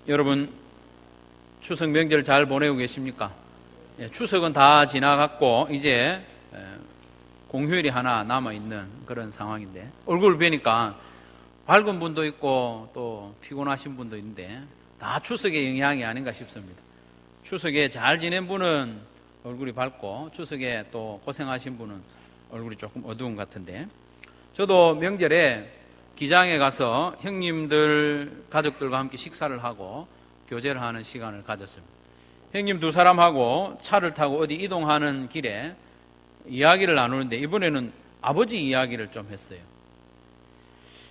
여러분 추석 명절 잘 보내고 계십니까? 추석은 다 지나갔고 이제 공휴일이 하나 남아있는 그런 상황인데, 얼굴 뵈니까 밝은 분도 있고 또 피곤하신 분도 있는데 다 추석의 영향이 아닌가 싶습니다. 추석에 잘 지낸 분은 얼굴이 밝고 추석에 또 고생하신 분은 얼굴이 조금 어두운 것 같은데, 저도 명절에 기장에 가서 형님들 가족들과 함께 식사를 하고 교제를 하는 시간을 가졌습니다. 형님 두 사람하고 차를 타고 어디 이동하는 길에 이야기를 나누는데, 이번에는 아버지 이야기를 좀 했어요.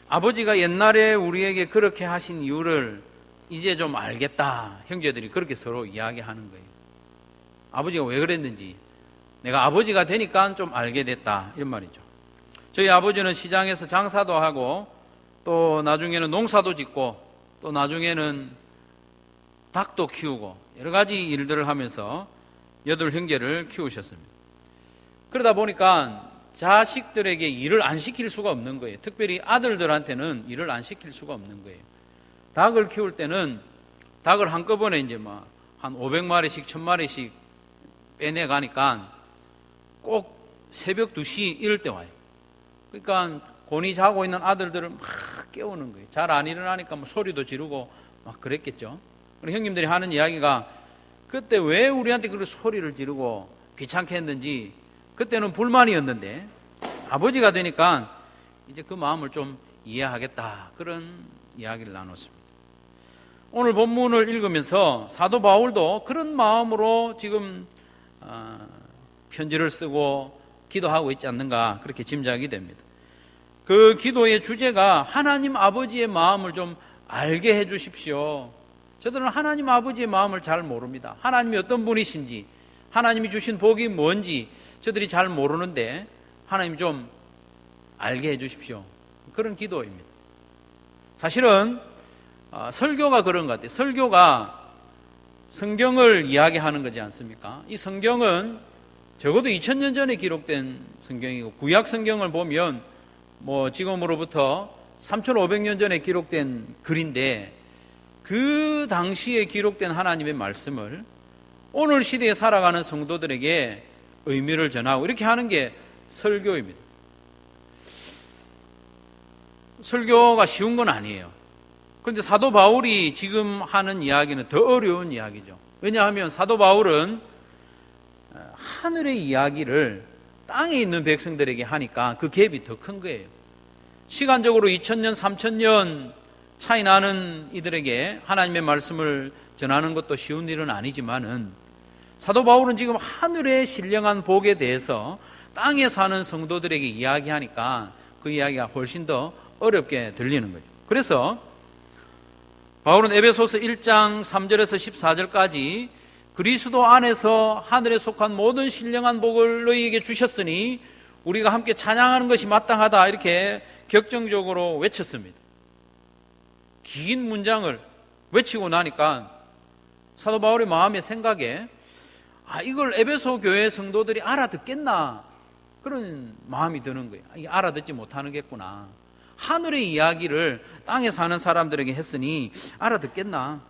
아버지가 옛날에 우리에게 그렇게 하신 이유를 이제 좀 알겠다. 형제들이 그렇게 서로 이야기하는 거예요. 아버지가 왜 그랬는지 내가 아버지가 되니까 좀 알게 됐다, 이런 말이죠. 저희 아버지는 시장에서 장사도 하고 또 나중에는 농사도 짓고 또 나중에는 닭도 키우고 여러 가지 일들을 하면서 8 형제를 키우셨습니다. 그러다 보니까 자식들에게 일을 안 시킬 수가 없는 거예요. 특별히 아들들한테는 일을 안 시킬 수가 없는 거예요. 닭을 키울 때는 닭을 한꺼번에 이제 한 500마리씩 1000마리씩 빼내가니까 꼭 새벽 2시 이럴 때 와요. 그러니까 곤히 자고 있는 아들들을 막 깨우는 거예요. 잘 안 일어나니까 소리도 지르고 막 그랬겠죠. 형님들이 하는 이야기가, 그때 왜 우리한테 그렇게 소리를 지르고 귀찮게 했는지 그때는 불만이었는데 아버지가 되니까 이제 그 마음을 좀 이해하겠다, 그런 이야기를 나눴습니다. 오늘 본문을 읽으면서 사도 바울도 그런 마음으로 지금 편지를 쓰고 기도하고 있지 않는가, 그렇게 짐작이 됩니다. 그 기도의 주제가 하나님 아버지의 마음을 좀 알게 해 주십시오. 저들은 하나님 아버지의 마음을 잘 모릅니다. 하나님이 어떤 분이신지, 하나님이 주신 복이 뭔지 저들이 잘 모르는데 하나님 좀 알게 해 주십시오. 그런 기도입니다. 사실은 설교가 그런 것 같아요. 설교가 성경을 이야기하는 거지 않습니까? 이 성경은 적어도 2000년 전에 기록된 성경이고, 구약 성경을 보면 지금으로부터 3500년 전에 기록된 글인데, 그 당시에 기록된 하나님의 말씀을 오늘 시대에 살아가는 성도들에게 의미를 전하고 이렇게 하는 게 설교입니다. 설교가 쉬운 건 아니에요. 그런데 사도 바울이 지금 하는 이야기는 더 어려운 이야기죠. 왜냐하면 사도 바울은 하늘의 이야기를 땅에 있는 백성들에게 하니까 그 갭이 더 큰 거예요. 시간적으로 2000년, 3000년 차이 나는 이들에게 하나님의 말씀을 전하는 것도 쉬운 일은 아니지만은, 사도 바울은 지금 하늘의 신령한 복에 대해서 땅에 사는 성도들에게 이야기하니까 그 이야기가 훨씬 더 어렵게 들리는 거죠. 그래서 바울은 에베소서 1장 3절에서 14절까지 그리스도 안에서 하늘에 속한 모든 신령한 복을 너희에게 주셨으니 우리가 함께 찬양하는 것이 마땅하다, 이렇게 격정적으로 외쳤습니다. 긴 문장을 외치고 나니까 사도 바울의 마음의 생각에 이걸 에베소 교회 성도들이 알아듣겠나, 그런 마음이 드는 거예요. 이게 알아듣지 못하는겠구나. 하늘의 이야기를 땅에 사는 사람들에게 했으니 알아듣겠나.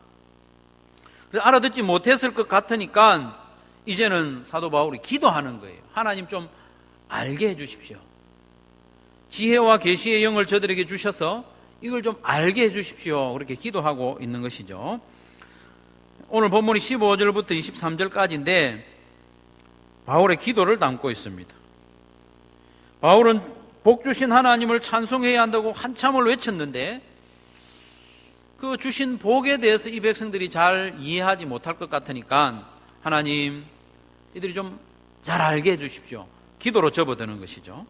그래서 알아듣지 못했을 것 같으니까 이제는 사도 바울이 기도하는 거예요. 하나님 좀 알게 해 주십시오. 지혜와 계시의 영을 저들에게 주셔서 이걸 좀 알게 해 주십시오. 그렇게 기도하고 있는 것이죠. 오늘 본문이 15절부터 23절까지인데 바울의 기도를 담고 있습니다. 바울은 복 주신 하나님을 찬송해야 한다고 한참을 외쳤는데, 그 주신 복에 대해서 이 백성들이 잘 이해하지 못할 것 같으니까 하나님, 이들이 좀 잘 알게 해 주십시오. 기도로 접어드는 것이죠.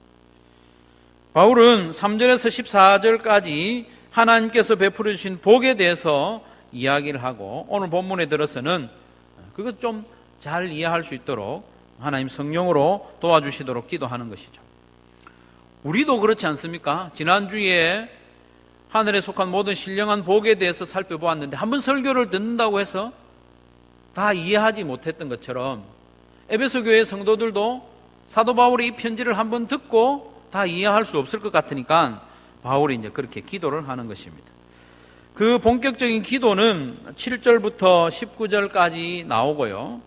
바울은 3절에서 14절까지 하나님께서 베풀어 주신 복에 대해서 이야기를 하고, 오늘 본문에 들어서는 그것 좀 잘 이해할 수 있도록 하나님 성령으로 도와주시도록 기도하는 것이죠. 우리도 그렇지 않습니까? 지난주에 하늘에 속한 모든 신령한 복에 대해서 살펴보았는데, 한번 설교를 듣는다고 해서 다 이해하지 못했던 것처럼 에베소 교회 성도들도 사도 바울이 이 편지를 한번 듣고 다 이해할 수 없을 것 같으니까 바울이 이제 그렇게 기도를 하는 것입니다. 그 본격적인 기도는 7절부터 19절까지 나오고요.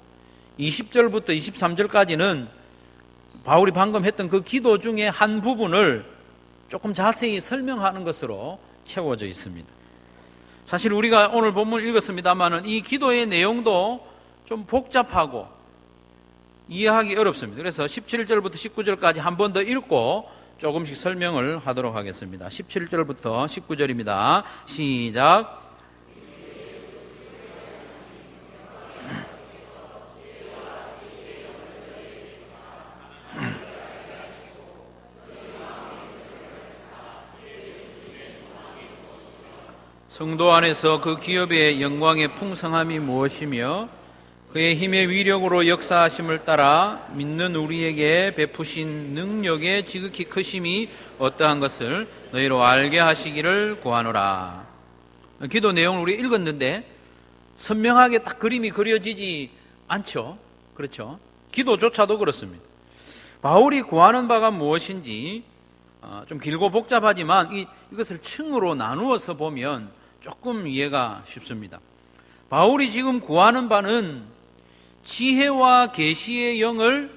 20절부터 23절까지는 바울이 방금 했던 그 기도 중에 한 부분을 조금 자세히 설명하는 것으로 채워져 있습니다. 사실 우리가 오늘 본문을 읽었습니다만 이 기도의 내용도 좀 복잡하고 이해하기 어렵습니다. 그래서 17절부터 19절까지 한 번 더 읽고 조금씩 설명을 하도록 하겠습니다. 17절부터 19절입니다. 시작. 성도 안에서 그 기업의 영광의 풍성함이 무엇이며 그의 힘의 위력으로 역사하심을 따라 믿는 우리에게 베푸신 능력의 지극히 크심이 어떠한 것을 너희로 알게 하시기를 구하노라. 기도 내용을 우리 읽었는데 선명하게 딱 그림이 그려지지 않죠. 그렇죠? 기도조차도 그렇습니다. 바울이 구하는 바가 무엇인지 좀 길고 복잡하지만 이것을 층으로 나누어서 보면 조금 이해가 쉽습니다. 바울이 지금 구하는 바는 지혜와 계시의 영을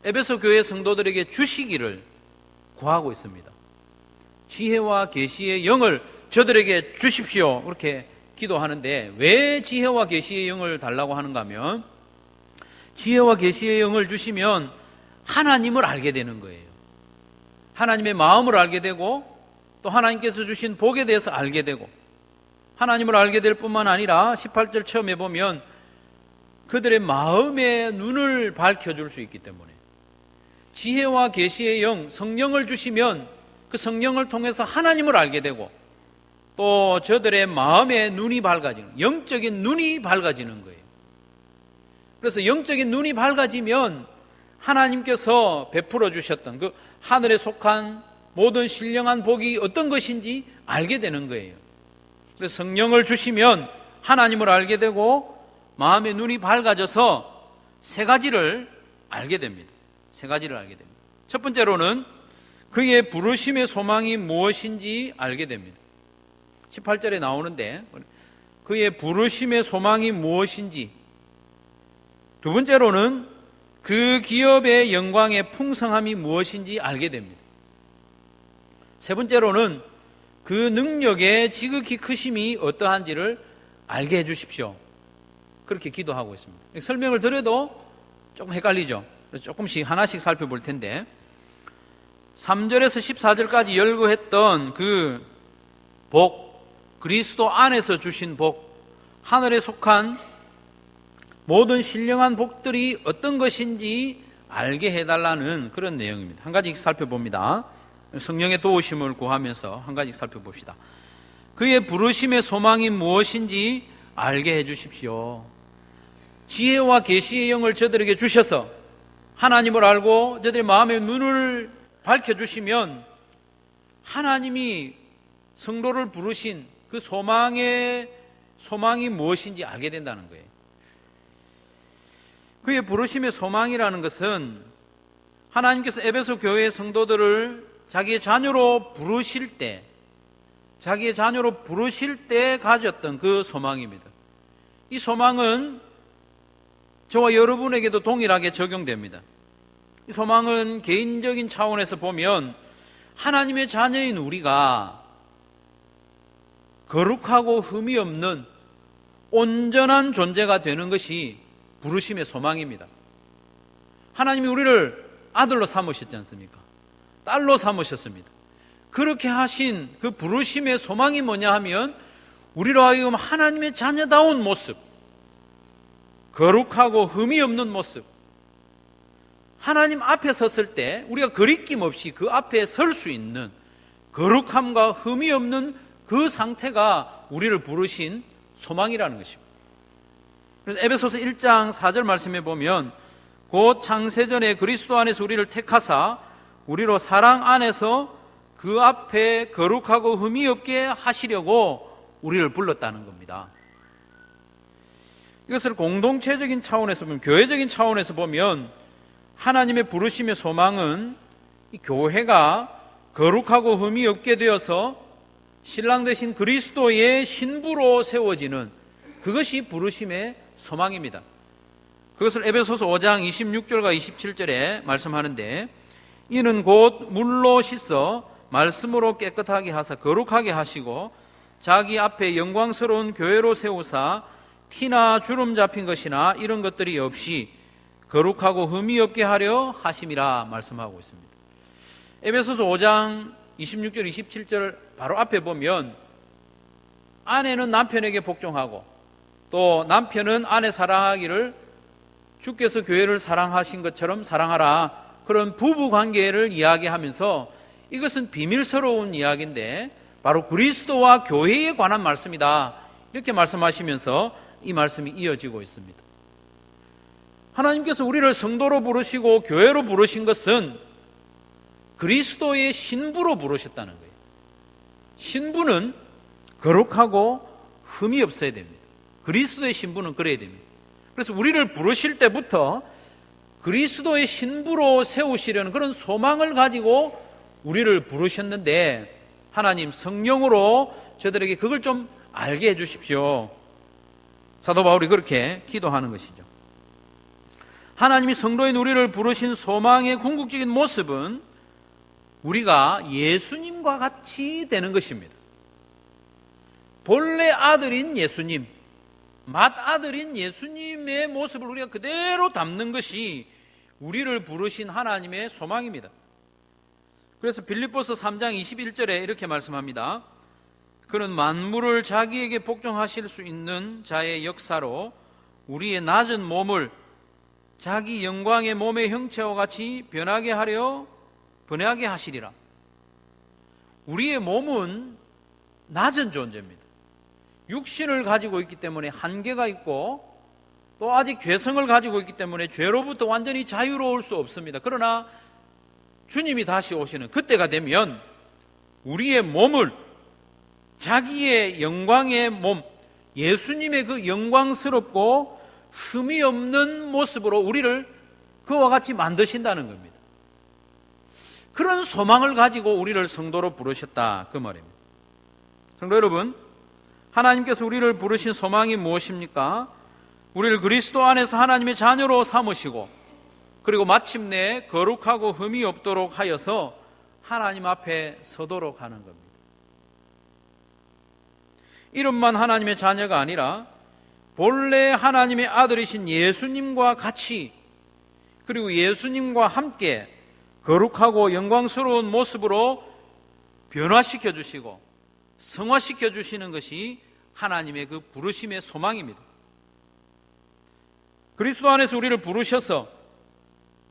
에베소 교회 성도들에게 주시기를 구하고 있습니다. 지혜와 계시의 영을 저들에게 주십시오. 그렇게 기도하는데 왜 지혜와 계시의 영을 달라고 하는가 하면 지혜와 계시의 영을 주시면 하나님을 알게 되는 거예요. 하나님의 마음을 알게 되고 또 하나님께서 주신 복에 대해서 알게 되고 하나님을 알게 될 뿐만 아니라 18절 처음에 보면 그들의 마음의 눈을 밝혀줄 수 있기 때문에 지혜와 계시의 영, 성령을 주시면 그 성령을 통해서 하나님을 알게 되고 또 저들의 마음의 눈이 밝아지는, 영적인 눈이 밝아지는 거예요. 그래서 영적인 눈이 밝아지면 하나님께서 베풀어 주셨던 그 하늘에 속한 모든 신령한 복이 어떤 것인지 알게 되는 거예요. 그래서 성령을 주시면 하나님을 알게 되고 마음의 눈이 밝아져서 세 가지를 알게 됩니다. 세 가지를 알게 됩니다. 첫 번째로는 그의 부르심의 소망이 무엇인지 알게 됩니다. 18절에 나오는데 그의 부르심의 소망이 무엇인지, 두 번째로는 그 기업의 영광의 풍성함이 무엇인지 알게 됩니다. 세 번째로는 그 능력의 지극히 크심이 어떠한지를 알게 해주십시오. 그렇게 기도하고 있습니다. 설명을 드려도 조금 헷갈리죠. 조금씩 하나씩 살펴볼 텐데 3절에서 14절까지 열거했던 그 복, 그리스도 안에서 주신 복, 하늘에 속한 모든 신령한 복들이 어떤 것인지 알게 해달라는 그런 내용입니다. 한 가지씩 살펴봅니다. 성령의 도우심을 구하면서 한 가지씩 살펴봅시다. 그의 부르심의 소망이 무엇인지 알게 해주십시오. 지혜와 계시의 영을 저들에게 주셔서 하나님을 알고 저들의 마음의 눈을 밝혀주시면 하나님이 성도를 부르신 그 소망이 무엇인지 알게 된다는 거예요. 그의 부르심의 소망이라는 것은 하나님께서 에베소 교회의 성도들을 자기의 자녀로 부르실 때 가졌던 그 소망입니다. 이 소망은 저와 여러분에게도 동일하게 적용됩니다. 이 소망은 개인적인 차원에서 보면 하나님의 자녀인 우리가 거룩하고 흠이 없는 온전한 존재가 되는 것이 부르심의 소망입니다. 하나님이 우리를 아들로 삼으셨지 않습니까? 딸로 삼으셨습니다. 그렇게 하신 그 부르심의 소망이 뭐냐 하면 우리로 하여금 하나님의 자녀다운 모습, 거룩하고 흠이 없는 모습, 하나님 앞에 섰을 때 우리가 거리낌 없이 그 앞에 설 수 있는 거룩함과 흠이 없는 그 상태가 우리를 부르신 소망이라는 것입니다. 그래서 에베소서 1장 4절 말씀에 보면 곧 창세전에 그리스도 안에서 우리를 택하사 우리로 사랑 안에서 그 앞에 거룩하고 흠이 없게 하시려고 우리를 불렀다는 겁니다. 이것을 공동체적인 차원에서 보면, 교회적인 차원에서 보면 하나님의 부르심의 소망은 이 교회가 거룩하고 흠이 없게 되어서 신랑 되신 그리스도의 신부로 세워지는 그것이 부르심의 소망입니다. 그것을 에베소서 5장 26절과 27절에 말씀하는데, 이는 곧 물로 씻어 말씀으로 깨끗하게 하사 거룩하게 하시고 자기 앞에 영광스러운 교회로 세우사 티나 주름 잡힌 것이나 이런 것들이 없이 거룩하고 흠이 없게 하려 하심이라 말씀하고 있습니다. 에베소서 5장 26절 27절 바로 앞에 보면 아내는 남편에게 복종하고 또 남편은 아내 사랑하기를 주께서 교회를 사랑하신 것처럼 사랑하라, 그런 부부 관계를 이야기하면서 이것은 비밀스러운 이야기인데 바로 그리스도와 교회에 관한 말씀이다, 이렇게 말씀하시면서 이 말씀이 이어지고 있습니다. 하나님께서 우리를 성도로 부르시고 교회로 부르신 것은 그리스도의 신부로 부르셨다는 거예요. 신부는 거룩하고 흠이 없어야 됩니다. 그리스도의 신부는 그래야 됩니다. 그래서 우리를 부르실 때부터 그리스도의 신부로 세우시려는 그런 소망을 가지고 우리를 부르셨는데, 하나님 성령으로 저들에게 그걸 좀 알게 해 주십시오. 사도 바울이 그렇게 기도하는 것이죠. 하나님이 성도인 우리를 부르신 소망의 궁극적인 모습은 우리가 예수님과 같이 되는 것입니다. 본래 아들인 예수님, 맏아들인 예수님의 모습을 우리가 그대로 담는 것이 우리를 부르신 하나님의 소망입니다. 그래서 빌립보서 3장 21절에 이렇게 말씀합니다. 그는 만물을 자기에게 복종하실 수 있는 자의 역사로 우리의 낮은 몸을 자기 영광의 몸의 형체와 같이 변하게 하시리라. 우리의 몸은 낮은 존재입니다. 육신을 가지고 있기 때문에 한계가 있고 또 아직 죄성을 가지고 있기 때문에 죄로부터 완전히 자유로울 수 없습니다. 그러나 주님이 다시 오시는 그때가 되면 우리의 몸을 자기의 영광의 몸, 예수님의 그 영광스럽고 흠이 없는 모습으로 우리를 그와 같이 만드신다는 겁니다. 그런 소망을 가지고 우리를 성도로 부르셨다, 그 말입니다. 성도 여러분, 하나님께서 우리를 부르신 소망이 무엇입니까? 우리를 그리스도 안에서 하나님의 자녀로 삼으시고 그리고 마침내 거룩하고 흠이 없도록 하여서 하나님 앞에 서도록 하는 겁니다. 이름만 하나님의 자녀가 아니라 본래 하나님의 아들이신 예수님과 같이, 그리고 예수님과 함께 거룩하고 영광스러운 모습으로 변화시켜 주시고 성화시켜 주시는 것이 하나님의 그 부르심의 소망입니다. 그리스도 안에서 우리를 부르셔서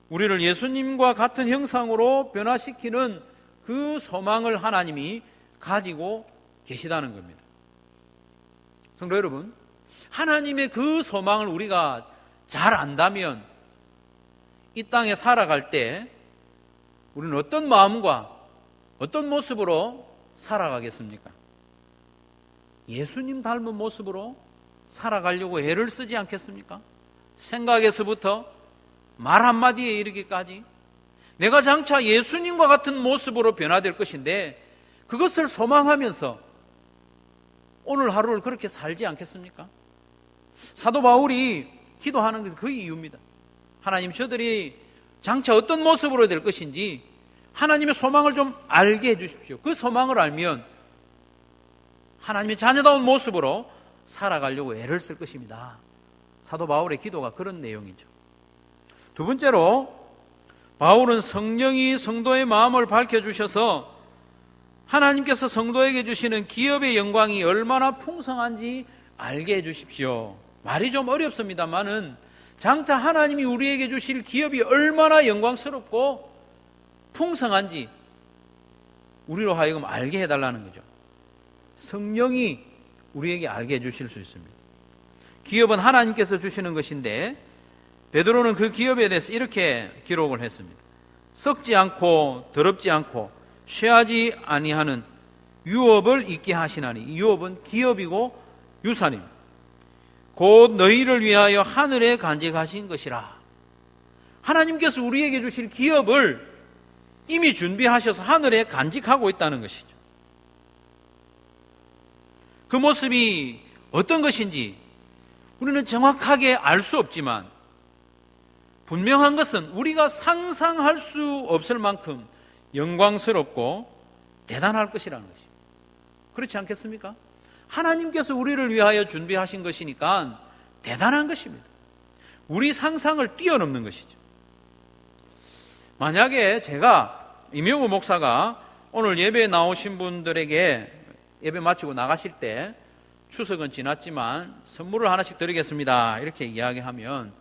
우리를 예수님과 같은 형상으로 변화시키는 그 소망을 하나님이 가지고 계시다는 겁니다. 성도 여러분, 하나님의 그 소망을 우리가 잘 안다면 이 땅에 살아갈 때 우리는 어떤 마음과 어떤 모습으로 살아가겠습니까? 예수님 닮은 모습으로 살아가려고 애를 쓰지 않겠습니까? 생각에서부터 말 한마디에 이르기까지 내가 장차 예수님과 같은 모습으로 변화될 것인데 그것을 소망하면서 오늘 하루를 그렇게 살지 않겠습니까? 사도 바울이 기도하는 게 그 이유입니다. 하나님, 저들이 장차 어떤 모습으로 될 것인지 하나님의 소망을 좀 알게 해주십시오. 그 소망을 알면 하나님의 자녀다운 모습으로 살아가려고 애를 쓸 것입니다. 사도 바울의 기도가 그런 내용이죠. 두 번째로, 바울은 성령이 성도의 마음을 밝혀주셔서 하나님께서 성도에게 주시는 기업의 영광이 얼마나 풍성한지 알게 해주십시오. 말이 좀 어렵습니다만은 장차 하나님이 우리에게 주실 기업이 얼마나 영광스럽고 풍성한지 우리로 하여금 알게 해달라는 거죠. 성령이 우리에게 알게 해주실 수 있습니다. 기업은 하나님께서 주시는 것인데 베드로는 그 기업에 대해서 이렇게 기록을 했습니다. 썩지 않고 더럽지 않고 쇠하지 아니하는 유업을 있게 하시나니, 유업은 기업이고 유산입니다. 곧 너희를 위하여 하늘에 간직하신 것이라. 하나님께서 우리에게 주실 기업을 이미 준비하셔서 하늘에 간직하고 있다는 것이죠. 그 모습이 어떤 것인지 우리는 정확하게 알 수 없지만 분명한 것은 우리가 상상할 수 없을 만큼 영광스럽고 대단할 것이라는 것이죠. 그렇지 않겠습니까? 하나님께서 우리를 위하여 준비하신 것이니까 대단한 것입니다. 우리 상상을 뛰어넘는 것이죠. 만약에 제가 임효구 목사가 오늘 예배에 나오신 분들에게 예배 마치고 나가실 때 추석은 지났지만 선물을 하나씩 드리겠습니다 이렇게 이야기하면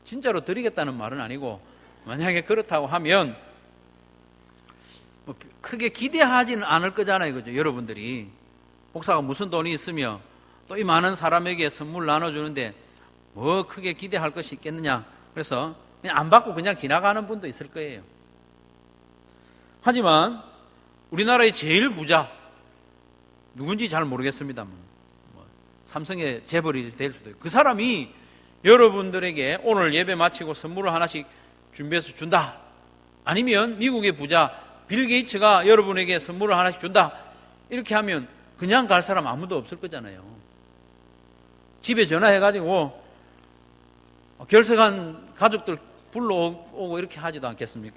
진짜로 드리겠다는 말은 아니고 만약에 그렇다고 하면 뭐 크게 기대하지는 않을 거잖아요. 그죠? 여러분들이 목사가 무슨 돈이 있으며 또 이 많은 사람에게 선물 나눠주는데 뭐 크게 기대할 것이 있겠느냐. 그래서 그냥 안 받고 그냥 지나가는 분도 있을 거예요. 하지만 우리나라의 제일 부자 누군지 잘 모르겠습니다만 삼성의 재벌이 될 수도 있고 그 사람이 여러분들에게 오늘 예배 마치고 선물을 하나씩 준비해서 준다. 아니면 미국의 부자 빌 게이츠가 여러분에게 선물을 하나씩 준다. 이렇게 하면 그냥 갈 사람 아무도 없을 거잖아요. 집에 전화해가지고 결석한 가족들 불러오고 이렇게 하지도 않겠습니까?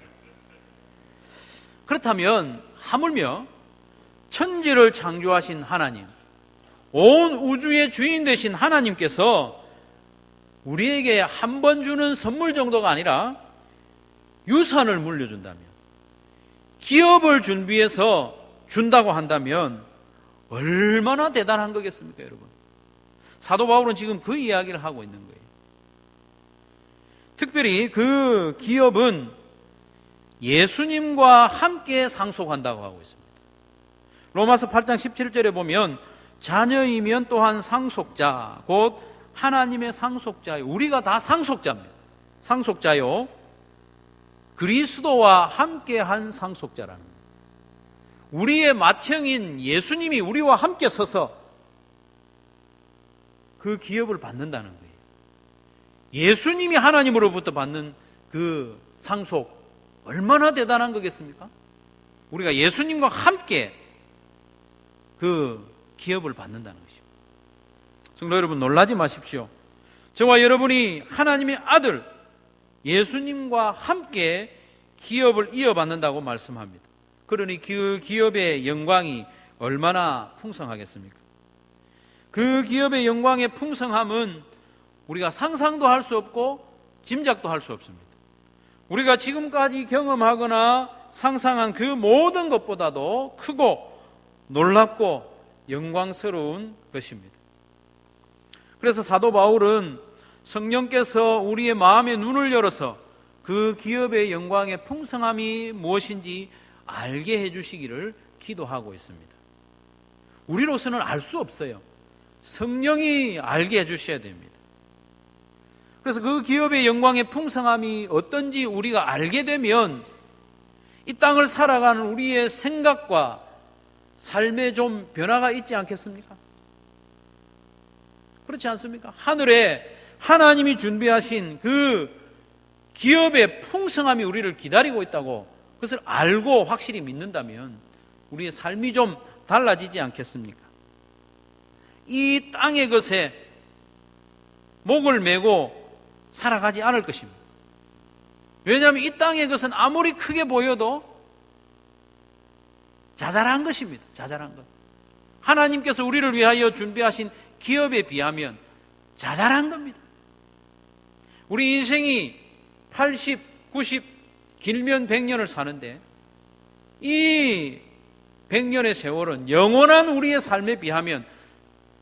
그렇다면 하물며 천지를 창조하신 하나님, 온 우주의 주인 되신 하나님께서 우리에게 한 번 주는 선물 정도가 아니라 유산을 물려준다면, 기업을 준비해서 준다고 한다면 얼마나 대단한 거겠습니까, 여러분? 사도 바울은 지금 그 이야기를 하고 있는 거예요. 특별히 그 기업은 예수님과 함께 상속한다고 하고 있습니다. 로마서 8장 17절에 보면 자녀이면 또한 상속자, 곧 하나님의 상속자요. 우리가 다 상속자입니다. 상속자요. 그리스도와 함께한 상속자라는 거예요. 우리의 맏형인 예수님이 우리와 함께 서서 그 기업을 받는다는 거예요. 예수님이 하나님으로부터 받는 그 상속 얼마나 대단한 거겠습니까? 우리가 예수님과 함께 그 기업을 받는다는 것이죠. 성도 여러분, 놀라지 마십시오. 저와 여러분이 하나님의 아들 예수님과 함께 기업을 이어받는다고 말씀합니다. 그러니 그 기업의 영광이 얼마나 풍성하겠습니까? 그 기업의 영광의 풍성함은 우리가 상상도 할 수 없고 짐작도 할 수 없습니다. 우리가 지금까지 경험하거나 상상한 그 모든 것보다도 크고 놀랍고 영광스러운 것입니다. 그래서 사도 바울은 성령께서 우리의 마음의 눈을 열어서 그 기업의 영광의 풍성함이 무엇인지 알게 해주시기를 기도하고 있습니다. 우리로서는 알 수 없어요. 성령이 알게 해주셔야 됩니다. 그래서 그 기업의 영광의 풍성함이 어떤지 우리가 알게 되면 이 땅을 살아가는 우리의 생각과 삶에 좀 변화가 있지 않겠습니까? 그렇지 않습니까? 하늘에 하나님이 준비하신 그 기업의 풍성함이 우리를 기다리고 있다고 그것을 알고 확실히 믿는다면 우리의 삶이 좀 달라지지 않겠습니까? 이 땅의 것에 목을 메고 살아가지 않을 것입니다. 왜냐하면 이 땅의 것은 아무리 크게 보여도 자잘한 것입니다. 자잘한 것. 하나님께서 우리를 위하여 준비하신 기업에 비하면 자잘한 겁니다. 우리 인생이 80, 90, 길면 100년을 사는데 이 100년의 세월은 영원한 우리의 삶에 비하면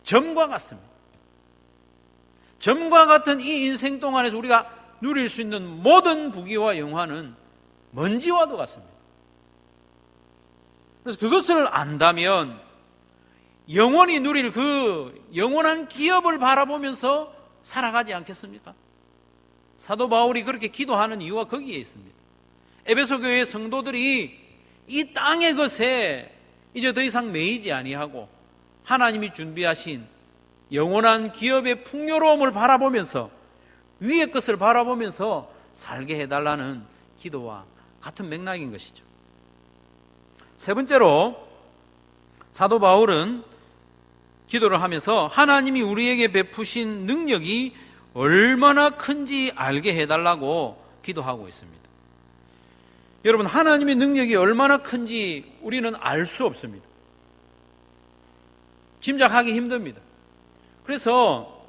점과 같습니다. 점과 같은 이 인생 동안에서 우리가 누릴 수 있는 모든 부귀와 영화는 먼지와도 같습니다. 그래서 그것을 안다면 영원히 누릴 그 영원한 기업을 바라보면서 살아가지 않겠습니까? 사도 바울이 그렇게 기도하는 이유가 거기에 있습니다. 에베소 교회의 성도들이 이 땅의 것에 이제 더 이상 매이지 아니하고 하나님이 준비하신 영원한 기업의 풍요로움을 바라보면서 위의 것을 바라보면서 살게 해달라는 기도와 같은 맥락인 것이죠. 세 번째로 사도 바울은 기도를 하면서 하나님이 우리에게 베푸신 능력이 얼마나 큰지 알게 해달라고 기도하고 있습니다. 여러분, 하나님의 능력이 얼마나 큰지 우리는 알 수 없습니다. 짐작하기 힘듭니다. 그래서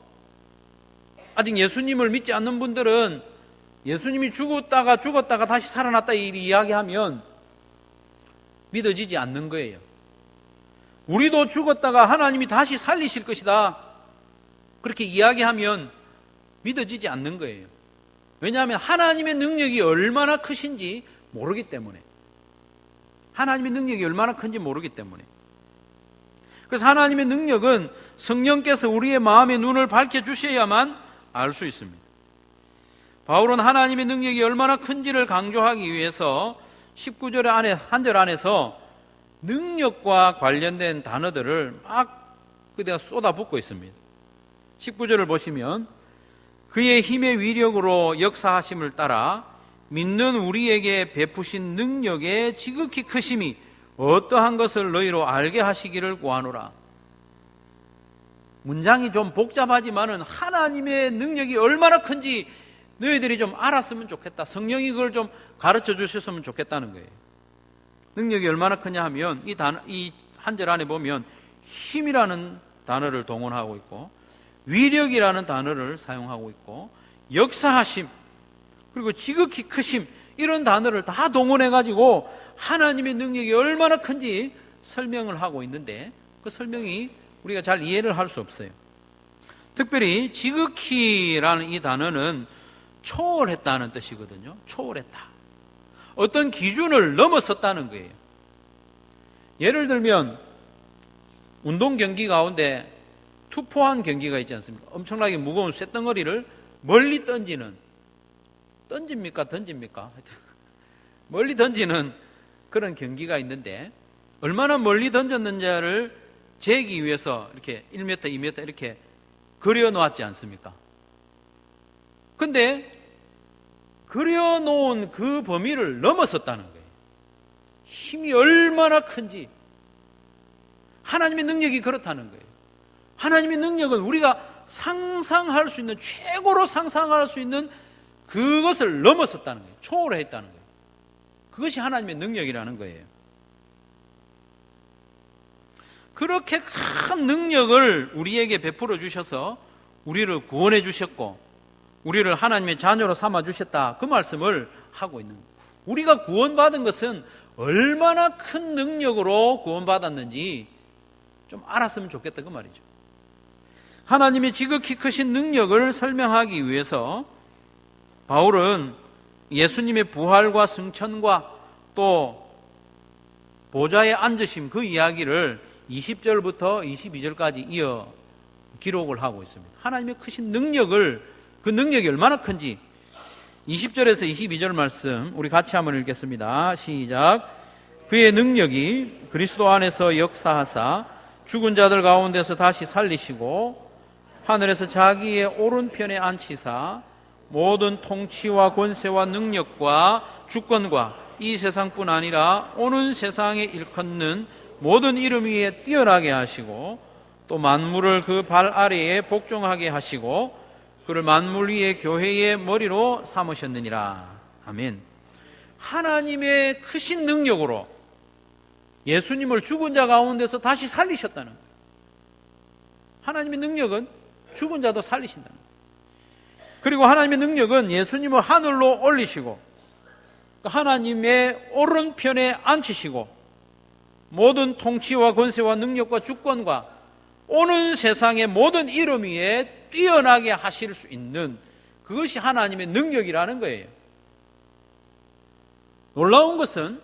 아직 예수님을 믿지 않는 분들은 예수님이 죽었다가 다시 살아났다 이야기하면 믿어지지 않는 거예요. 우리도 죽었다가 하나님이 다시 살리실 것이다, 그렇게 이야기하면 믿어지지 않는 거예요. 왜냐하면 하나님의 능력이 얼마나 크신지 모르기 때문에, 하나님의 능력이 얼마나 큰지 모르기 때문에. 그래서 하나님의 능력은 성령께서 우리의 마음의 눈을 밝혀주셔야만 알 수 있습니다. 바울은 하나님의 능력이 얼마나 큰지를 강조하기 위해서 19절 안에, 한 절 안에서 능력과 관련된 단어들을 막 그대가 쏟아붓고 있습니다. 19절을 보시면 그의 힘의 위력으로 역사하심을 따라 믿는 우리에게 베푸신 능력의 지극히 크심이 어떠한 것을 너희로 알게 하시기를 구하노라. 문장이 좀 복잡하지만은 하나님의 능력이 얼마나 큰지 너희들이 좀 알았으면 좋겠다. 성령이 그걸 좀 가르쳐 주셨으면 좋겠다는 거예요. 능력이 얼마나 크냐 하면 이 한 절 안에 보면 힘이라는 단어를 동원하고 있고, 위력이라는 단어를 사용하고 있고, 역사하심, 그리고 지극히 크심, 이런 단어를 다 동원해 가지고 하나님의 능력이 얼마나 큰지 설명을 하고 있는데, 그 설명이 우리가 잘 이해를 할 수 없어요. 특별히 지극히라는 이 단어는 초월했다는 뜻이거든요. 초월했다, 어떤 기준을 넘어섰다는 거예요. 예를 들면 운동 경기 가운데 투포한 경기가 있지 않습니까? 엄청나게 무거운 쇳덩어리를 멀리 던집니까? 멀리 던지는 그런 경기가 있는데, 얼마나 멀리 던졌는지를 재기 위해서 이렇게 1m, 2m 이렇게 그려놓았지 않습니까? 근데 그려놓은 그 범위를 넘어섰다는 거예요. 힘이 얼마나 큰지, 하나님의 능력이 그렇다는 거예요. 하나님의 능력은 우리가 상상할 수 있는, 최고로 상상할 수 있는 그것을 넘어섰다는 거예요. 초월했다는 거예요. 그것이 하나님의 능력이라는 거예요. 그렇게 큰 능력을 우리에게 베풀어 주셔서 우리를 구원해 주셨고, 우리를 하나님의 자녀로 삼아 주셨다, 그 말씀을 하고 있는 거예요. 우리가 구원받은 것은 얼마나 큰 능력으로 구원받았는지 좀 알았으면 좋겠다, 그 말이죠. 하나님의 지극히 크신 능력을 설명하기 위해서 바울은 예수님의 부활과 승천과 또 보좌에 앉으심, 그 이야기를 20절부터 22절까지 이어 기록을 하고 있습니다. 하나님의 크신 능력을, 그 능력이 얼마나 큰지 20절에서 22절 말씀 우리 같이 한번 읽겠습니다. 시작. 그의 능력이 그리스도 안에서 역사하사 죽은 자들 가운데서 다시 살리시고 하늘에서 자기의 오른편에 앉히사 모든 통치와 권세와 능력과 주권과 이 세상뿐 아니라 오는 세상에 일컫는 모든 이름 위에 뛰어나게 하시고 또 만물을 그 발 아래에 복종하게 하시고 그를 만물 위에 교회의 머리로 삼으셨느니라. 아멘. 하나님의 크신 능력으로 예수님을 죽은 자 가운데서 다시 살리셨다는 거예요. 하나님의 능력은 죽은 자도 살리신다는 거예요. 그리고 하나님의 능력은 예수님을 하늘로 올리시고 하나님의 오른편에 앉히시고 모든 통치와 권세와 능력과 주권과 오는 세상의 모든 이름 위에 뛰어나게 하실 수 있는, 그것이 하나님의 능력이라는 거예요. 놀라운 것은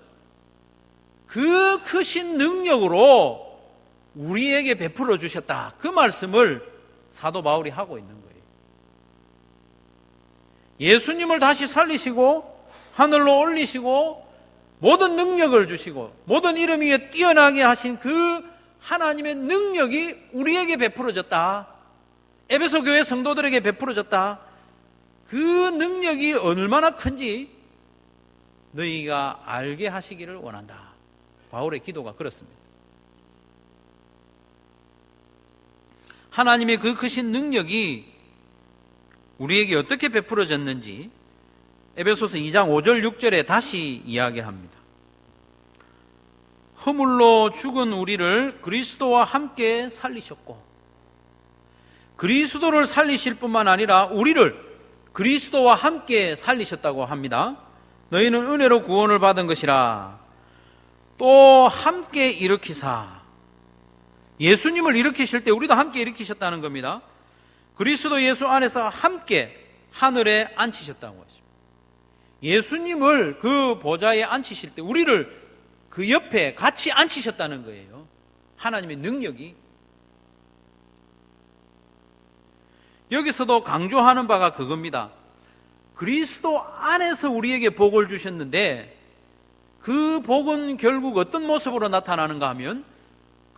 그 크신 능력으로 우리에게 베풀어 주셨다, 그 말씀을 사도 바울이 하고 있는 거예요. 예수님을 다시 살리시고 하늘로 올리시고 모든 능력을 주시고 모든 이름 위에 뛰어나게 하신 그 하나님의 능력이 우리에게 베풀어졌다, 에베소 교회 성도들에게 베풀어졌다, 그 능력이 얼마나 큰지 너희가 알게 하시기를 원한다. 바울의 기도가 그렇습니다. 하나님의 그 크신 능력이 우리에게 어떻게 베풀어졌는지 에베소서 2장 5절 6절에 다시 이야기합니다. 허물로 죽은 우리를 그리스도와 함께 살리셨고, 그리스도를 살리실 뿐만 아니라 우리를 그리스도와 함께 살리셨다고 합니다. 너희는 은혜로 구원을 받은 것이라. 또 함께 일으키사. 예수님을 일으키실 때 우리도 함께 일으키셨다는 겁니다. 그리스도 예수 안에서 함께 하늘에 앉히셨다고 하십니다. 예수님을 그 보좌에 앉히실 때 우리를 그 옆에 같이 앉히셨다는 거예요. 하나님의 능력이. 여기서도 강조하는 바가 그겁니다. 그리스도 안에서 우리에게 복을 주셨는데 그 복은 결국 어떤 모습으로 나타나는가 하면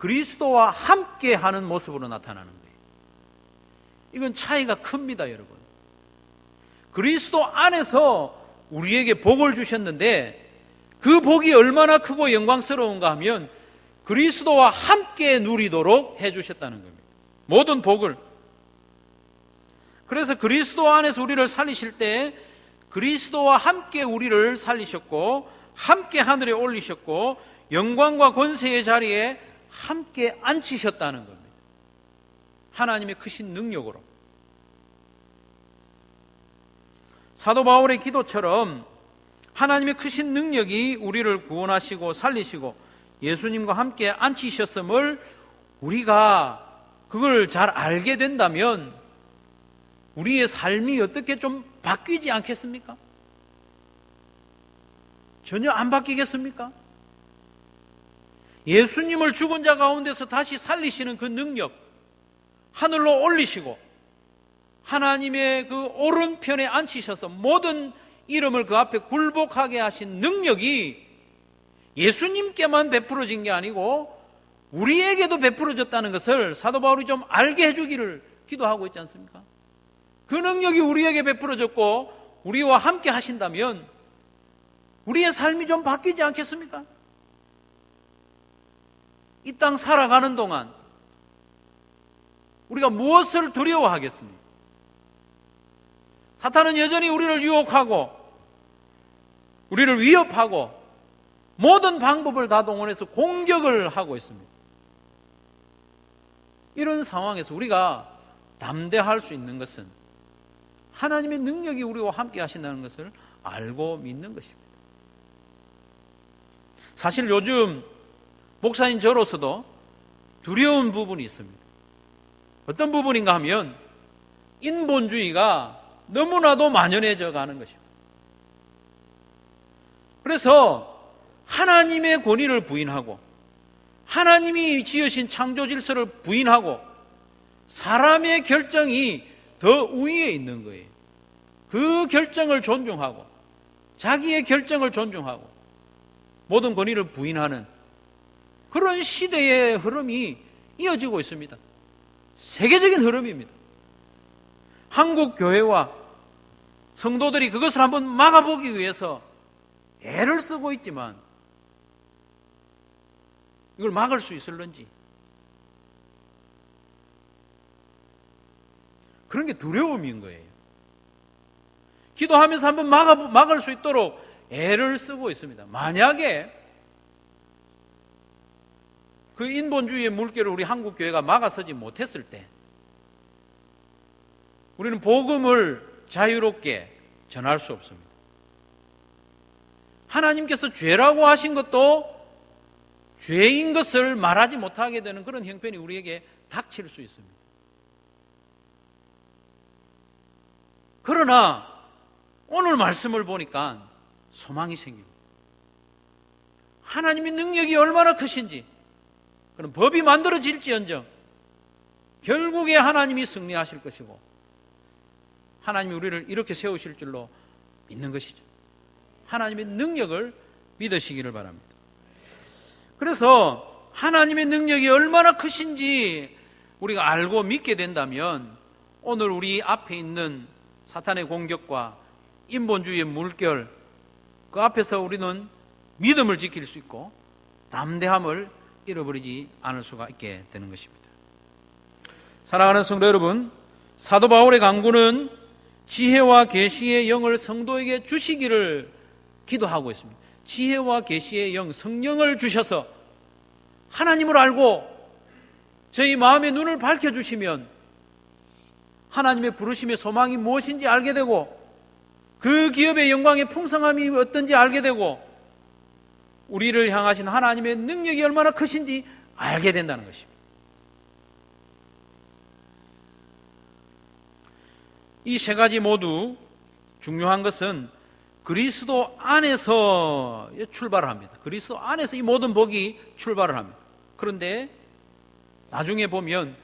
그리스도와 함께 하는 모습으로 나타나는 거예요. 이건 차이가 큽니다, 여러분. 그리스도 안에서 우리에게 복을 주셨는데 그 복이 얼마나 크고 영광스러운가 하면 그리스도와 함께 누리도록 해주셨다는 겁니다. 모든 복을. 그래서 그리스도 안에서 우리를 살리실 때 그리스도와 함께 우리를 살리셨고 함께 하늘에 올리셨고 영광과 권세의 자리에 함께 앉히셨다는 겁니다. 하나님의 크신 능력으로. 사도 바울의 기도처럼 하나님의 크신 능력이 우리를 구원하시고 살리시고 예수님과 함께 앉히셨음을 우리가 그걸 잘 알게 된다면 우리의 삶이 어떻게 좀 바뀌지 않겠습니까? 전혀 안 바뀌겠습니까? 예수님을 죽은 자 가운데서 다시 살리시는 그 능력, 하늘로 올리시고 하나님의 그 오른편에 앉히셔서 모든 이름을 그 앞에 굴복하게 하신 능력이 예수님께만 베풀어진 게 아니고 우리에게도 베풀어졌다는 것을 사도 바울이 좀 알게 해주기를 기도하고 있지 않습니까? 그 능력이 우리에게 베풀어졌고 우리와 함께 하신다면 우리의 삶이 좀 바뀌지 않겠습니까? 이 땅 살아가는 동안 우리가 무엇을 두려워하겠습니까? 사탄은 여전히 우리를 유혹하고 우리를 위협하고 모든 방법을 다 동원해서 공격을 하고 있습니다. 이런 상황에서 우리가 담대할 수 있는 것은 하나님의 능력이 우리와 함께 하신다는 것을 알고 믿는 것입니다. 사실 요즘 목사인 저로서도 두려운 부분이 있습니다. 어떤 부분인가 하면 인본주의가 너무나도 만연해져 가는 것입니다. 그래서 하나님의 권위를 부인하고 하나님이 지으신 창조 질서를 부인하고 사람의 결정이 더 우위에 있는 거예요. 그 결정을 존중하고 자기의 결정을 존중하고 모든 권위를 부인하는 그런 시대의 흐름이 이어지고 있습니다. 세계적인 흐름입니다. 한국 교회와 성도들이 그것을 한번 막아보기 위해서 애를 쓰고 있지만 이걸 막을 수 있을런지 그런 게 두려움인 거예요. 기도하면서 한번 막을 수 있도록 애를 쓰고 있습니다. 만약에 그 인본주의의 물결을 우리 한국 교회가 막아서지 못했을 때 우리는 복음을 자유롭게 전할 수 없습니다. 하나님께서 죄라고 하신 것도 죄인 것을 말하지 못하게 되는 그런 형편이 우리에게 닥칠 수 있습니다. 그러나 오늘 말씀을 보니까 소망이 생깁니다. 하나님의 능력이 얼마나 크신지, 그럼 법이 만들어질지언정 결국에 하나님이 승리하실 것이고 하나님이 우리를 이렇게 세우실 줄로 믿는 것이죠. 하나님의 능력을 믿으시기를 바랍니다. 그래서 하나님의 능력이 얼마나 크신지 우리가 알고 믿게 된다면 오늘 우리 앞에 있는 사탄의 공격과 인본주의의 물결 그 앞에서 우리는 믿음을 지킬 수 있고 담대함을 잃어버리지 않을 수가 있게 되는 것입니다. 사랑하는 성도 여러분, 사도 바울의 간구는 지혜와 계시의 영을 성도에게 주시기를 기도하고 있습니다. 지혜와 계시의 영, 성령을 주셔서 하나님을 알고 저희 마음의 눈을 밝혀주시면 하나님의 부르심의 소망이 무엇인지 알게 되고 그 기업의 영광의 풍성함이 어떤지 알게 되고 우리를 향하신 하나님의 능력이 얼마나 크신지 알게 된다는 것입니다. 이 세 가지 모두 중요한 것은 그리스도 안에서 출발을 합니다. 그리스도 안에서 이 모든 복이 출발을 합니다. 그런데 나중에 보면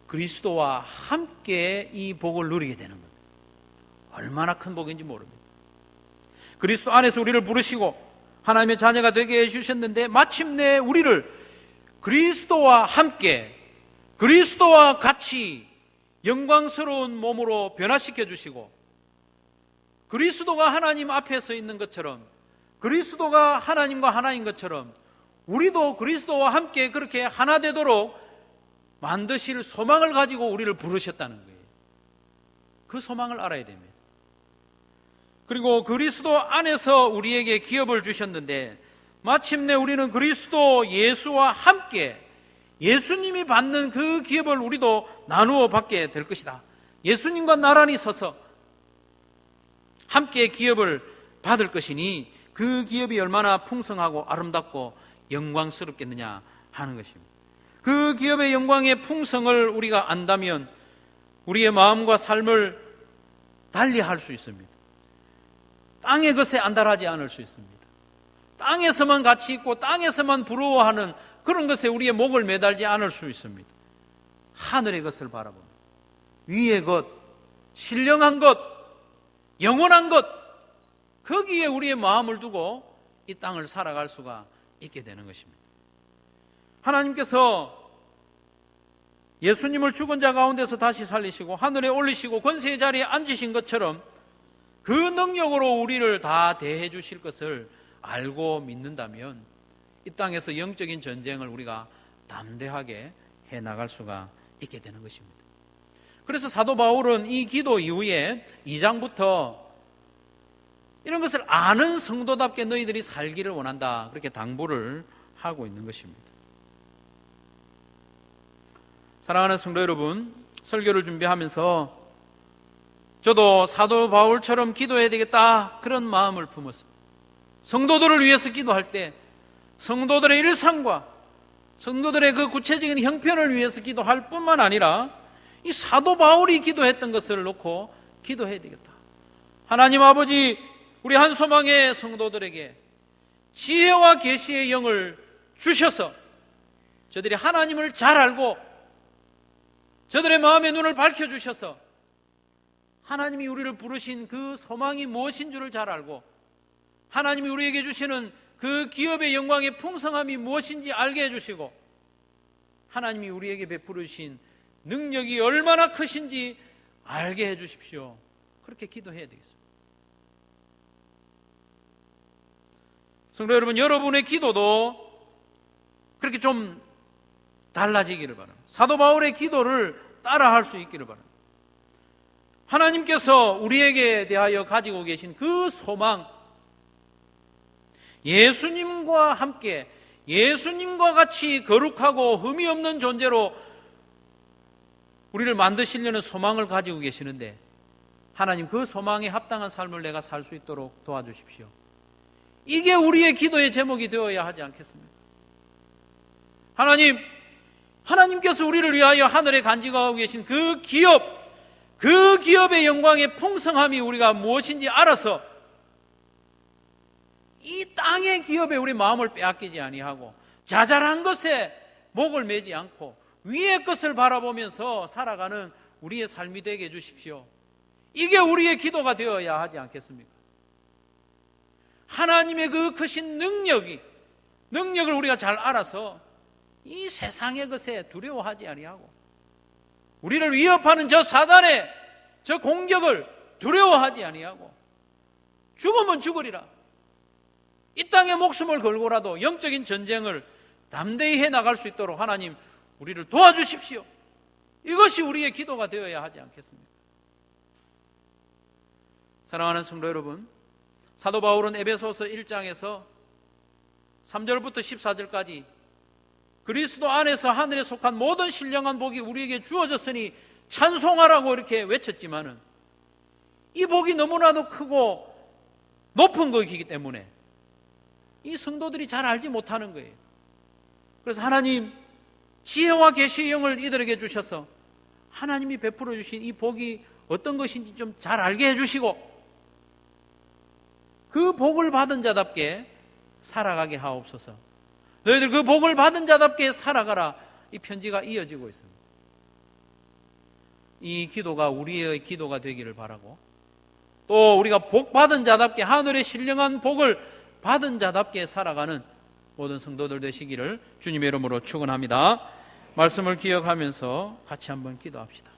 그리스도와 함께 이 복을 누리게 되는 겁니다. 얼마나 큰 복인지 모릅니다. 그리스도 안에서 우리를 부르시고 하나님의 자녀가 되게 해주셨는데 마침내 우리를 그리스도와 함께 그리스도와 같이 영광스러운 몸으로 변화시켜 주시고 그리스도가 하나님 앞에 서 있는 것처럼 그리스도가 하나님과 하나인 것처럼 우리도 그리스도와 함께 그렇게 하나 되도록 만드실 소망을 가지고 우리를 부르셨다는 거예요. 그 소망을 알아야 됩니다. 그리고 그리스도 안에서 우리에게 기업을 주셨는데 마침내 우리는 그리스도 예수와 함께 예수님이 받는 그 기업을 우리도 나누어 받게 될 것이다. 예수님과 나란히 서서 함께 기업을 받을 것이니 그 기업이 얼마나 풍성하고 아름답고 영광스럽겠느냐 하는 것입니다. 그 기업의 영광의 풍성을 우리가 안다면 우리의 마음과 삶을 달리할 수 있습니다. 땅의 것에 안달하지 않을 수 있습니다. 땅에서만 가치 있고 땅에서만 부러워하는 그런 것에 우리의 목을 매달지 않을 수 있습니다. 하늘의 것을 바라보면 위의 것, 신령한 것, 영원한 것 거기에 우리의 마음을 두고 이 땅을 살아갈 수가 있게 되는 것입니다. 하나님께서 예수님을 죽은 자 가운데서 다시 살리시고 하늘에 올리시고 권세의 자리에 앉으신 것처럼 그 능력으로 우리를 다 대해 주실 것을 알고 믿는다면 이 땅에서 영적인 전쟁을 우리가 담대하게 해나갈 수가 있게 되는 것입니다. 그래서 사도 바울은 이 기도 이후에 2장부터 이런 것을 아는 성도답게 너희들이 살기를 원한다 그렇게 당부를 하고 있는 것입니다. 사랑하는 성도 여러분, 설교를 준비하면서 저도 사도 바울처럼 기도해야 되겠다 그런 마음을 품었습니다. 성도들을 위해서 기도할 때 성도들의 일상과 성도들의 그 구체적인 형편을 위해서 기도할 뿐만 아니라 이 사도 바울이 기도했던 것을 놓고 기도해야 되겠다. 하나님 아버지, 우리 한소망의 성도들에게 지혜와 계시의 영을 주셔서 저들이 하나님을 잘 알고 저들의 마음의 눈을 밝혀주셔서 하나님이 우리를 부르신 그 소망이 무엇인 줄을 잘 알고 하나님이 우리에게 주시는 그 기업의 영광의 풍성함이 무엇인지 알게 해주시고 하나님이 우리에게 베풀으신 능력이 얼마나 크신지 알게 해주십시오. 그렇게 기도해야 되겠습니다. 성도 여러분, 여러분의 기도도 그렇게 좀 달라지기를 바랍니다. 사도 바울의 기도를 따라할 수 있기를 바랍니다. 하나님께서 우리에게 대하여 가지고 계신 그 소망, 예수님과 함께 예수님과 같이 거룩하고 흠이 없는 존재로 우리를 만드시려는 소망을 가지고 계시는데 하나님 그 소망에 합당한 삶을 내가 살 수 있도록 도와주십시오. 이게 우리의 기도의 제목이 되어야 하지 않겠습니까? 하나님께서 우리를 위하여 하늘에 간직하고 계신 그 기업의 영광의 풍성함이 우리가 무엇인지 알아서 이 땅의 기업에 우리 마음을 빼앗기지 아니하고 자잘한 것에 목을 매지 않고 위의 것을 바라보면서 살아가는 우리의 삶이 되게 해주십시오. 이게 우리의 기도가 되어야 하지 않겠습니까? 하나님의 그 크신 능력을 우리가 잘 알아서 이 세상의 것에 두려워하지 아니하고 우리를 위협하는 저 사단의 저 공격을 두려워하지 아니하고 죽으면 죽으리라, 이 땅에 목숨을 걸고라도 영적인 전쟁을 담대히 해나갈 수 있도록 하나님 우리를 도와주십시오. 이것이 우리의 기도가 되어야 하지 않겠습니까? 사랑하는 성도 여러분, 사도 바울은 에베소서 1장에서 3절부터 14절까지 그리스도 안에서 하늘에 속한 모든 신령한 복이 우리에게 주어졌으니 찬송하라고 이렇게 외쳤지만은 이 복이 너무나도 크고 높은 것이기 때문에 이 성도들이 잘 알지 못하는 거예요. 그래서 하나님 지혜와 계시의 영을 이들에게 주셔서 하나님이 베풀어 주신 이 복이 어떤 것인지 좀 잘 알게 해주시고 그 복을 받은 자답게 살아가게 하옵소서. 너희들 그 복을 받은 자답게 살아가라. 이 편지가 이어지고 있습니다. 이 기도가 우리의 기도가 되기를 바라고, 또 우리가 복 받은 자답게 하늘의 신령한 복을 받은 자답게 살아가는 모든 성도들 되시기를 주님의 이름으로 축원합니다. 말씀을 기억하면서 같이 한번 기도합시다.